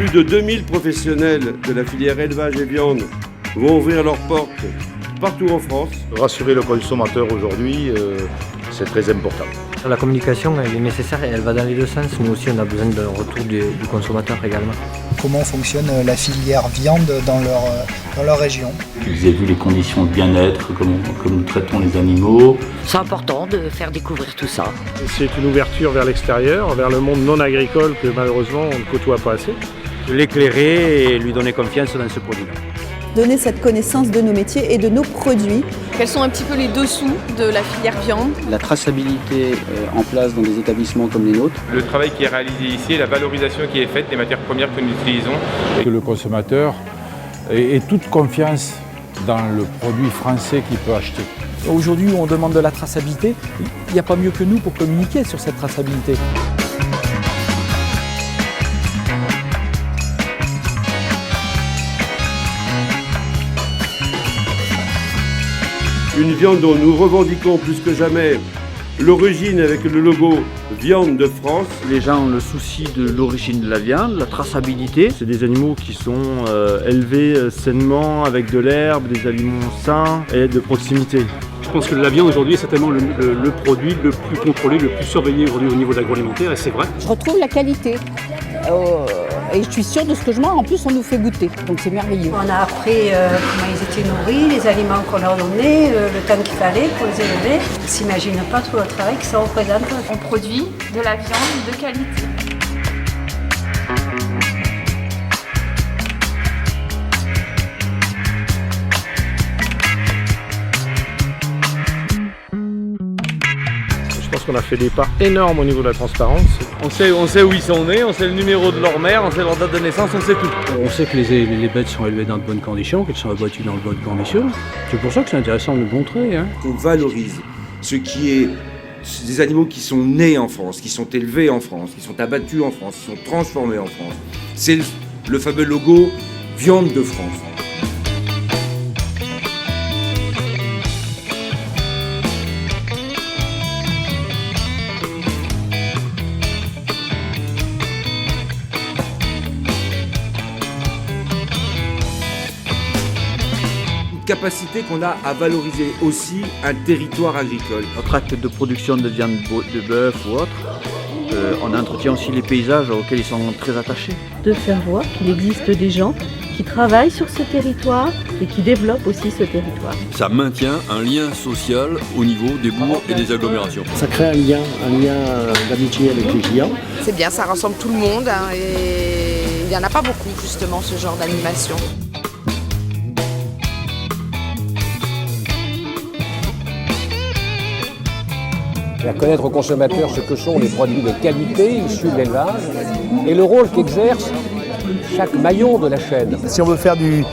Plus de 2000 professionnels de la filière élevage et viande vont ouvrir leurs portes partout en France. Rassurer le consommateur aujourd'hui, c'est très important. La communication, elle est nécessaire et elle va dans les deux sens. Nous aussi, on a besoin d'un retour du consommateur également. Comment fonctionne la filière viande dans leur région. Vous avez vu les conditions de bien-être, comment nous traitons les animaux. C'est important de faire découvrir tout ça. C'est une ouverture vers l'extérieur, vers le monde non agricole que malheureusement on ne côtoie pas assez. L'éclairer et lui donner confiance dans ce produit-là. Donner cette connaissance de nos métiers et de nos produits. Quels sont un petit peu les dessous de la filière viande? La traçabilité en place dans des établissements comme les nôtres. Le travail qui est réalisé ici et la valorisation qui est faite des matières premières que nous utilisons. Et que le consommateur ait toute confiance dans le produit français qu'il peut acheter. Aujourd'hui, on demande de la traçabilité. Il n'y a pas mieux que nous pour communiquer sur cette traçabilité. Une viande dont nous revendiquons plus que jamais l'origine avec le logo Viande de France. Les gens ont le souci de l'origine de la viande, la traçabilité. C'est des animaux qui sont élevés sainement avec de l'herbe, des aliments sains et de proximité. Je pense que la viande aujourd'hui est certainement le produit le plus contrôlé, le plus surveillé aujourd'hui au niveau de l'agroalimentaire et c'est vrai. Je retrouve la qualité. Et je suis sûre de ce que je mange, en plus on nous fait goûter, donc c'est merveilleux. On a appris comment ils étaient nourris, les aliments qu'on leur donnait, le temps qu'il fallait pour les élever. On ne s'imagine pas tout le travail que ça représente. On produit de la viande de qualité. Je pense qu'on a fait des pas énormes au niveau de la transparence. On sait où ils sont nés, on sait le numéro de leur mère, on sait leur date de naissance, on sait tout. On sait que les bêtes sont élevées dans de bonnes conditions, qu'elles sont abattues dans de bonnes conditions. C'est pour ça que c'est intéressant de le montrer. Qu'on valorise ce qui est des animaux qui sont nés en France, qui sont élevés en France, qui sont abattus en France, qui sont transformés en France. C'est le fameux logo Viande de France. Capacité qu'on a à valoriser aussi un territoire agricole. Notre acte de production de viande de bœuf ou autre, on entretient aussi les paysages auxquels ils sont très attachés. De faire voir qu'il existe des gens qui travaillent sur ce territoire et qui développent aussi ce territoire. Ça maintient un lien social au niveau des bourgs et des agglomérations. Ça crée un lien d'amitié avec les clients. C'est bien, ça rassemble tout le monde et il n'y en a pas beaucoup justement ce genre d'animation. Faire connaître aux consommateurs ce que sont les produits de qualité issus de l'élevage et le rôle qu'exerce chaque maillon de la chaîne. Si on veut faire de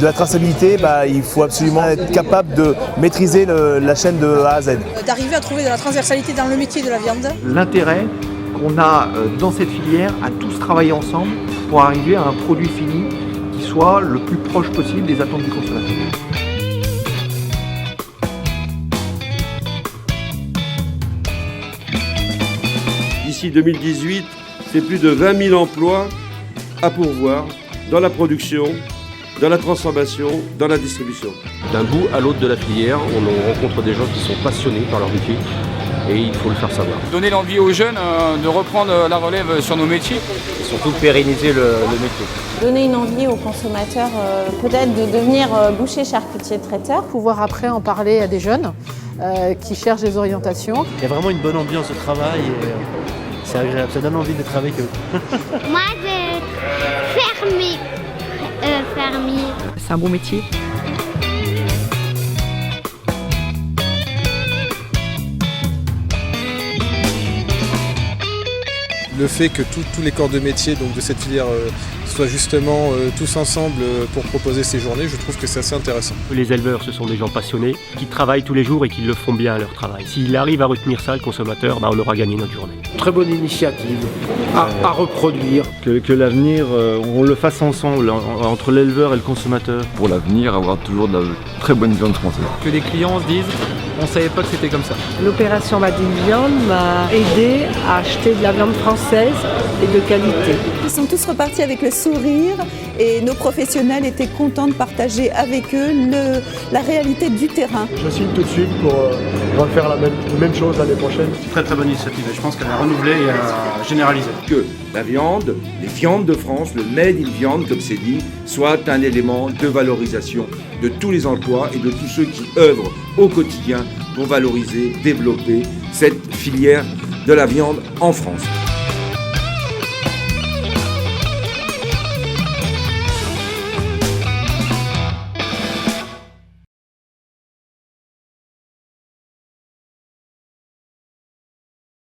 la traçabilité, il faut absolument être capable de maîtriser la chaîne de A à Z. D'arriver à trouver de la transversalité dans le métier de la viande. L'intérêt qu'on a dans cette filière à tous travailler ensemble pour arriver à un produit fini qui soit le plus proche possible des attentes du consommateur. D'ici 2018, c'est plus de 20 000 emplois à pourvoir dans la production, dans la transformation, dans la distribution. D'un bout à l'autre de la filière, on rencontre des gens qui sont passionnés par leur métier et il faut le faire savoir. Donner l'envie aux jeunes de reprendre la relève sur nos métiers. Et surtout pérenniser le métier. Donner une envie aux consommateurs peut-être de devenir boucher, charcutier, traiteur. Pouvoir après en parler à des jeunes qui cherchent des orientations. Il y a vraiment une bonne ambiance de travail et c'est agréable, ça donne envie de travailler avec eux. Moi, fermier. C'est un bon métier. Le fait que tous les corps de métier donc de cette filière soient justement tous ensemble pour proposer ces journées, je trouve que c'est assez intéressant. Les éleveurs, ce sont des gens passionnés qui travaillent tous les jours et qui le font bien à leur travail. S'il arrive à retenir ça, le consommateur, on aura gagné notre journée. Très bonne initiative à reproduire. Que l'avenir, on le fasse ensemble, entre l'éleveur et le consommateur. Pour l'avenir, avoir toujours de la très bonne viande française. Que les clients se disent, on savait pas que c'était comme ça. L'opération Made in Viande m'a aidé à acheter de la viande française et de qualité. Ils sont tous repartis avec le sourire et nos professionnels étaient contents de partager avec eux la réalité du terrain. Je signe tout de suite pour refaire la même chose l'année prochaine. Très très bonne initiative et je pense qu'elle a renouvelé et à généraliser. Que la viande, les viandes de France, le made in viande comme c'est dit, soit un élément de valorisation de tous les emplois et de tous ceux qui œuvrent au quotidien pour valoriser, développer cette filière de la viande en France.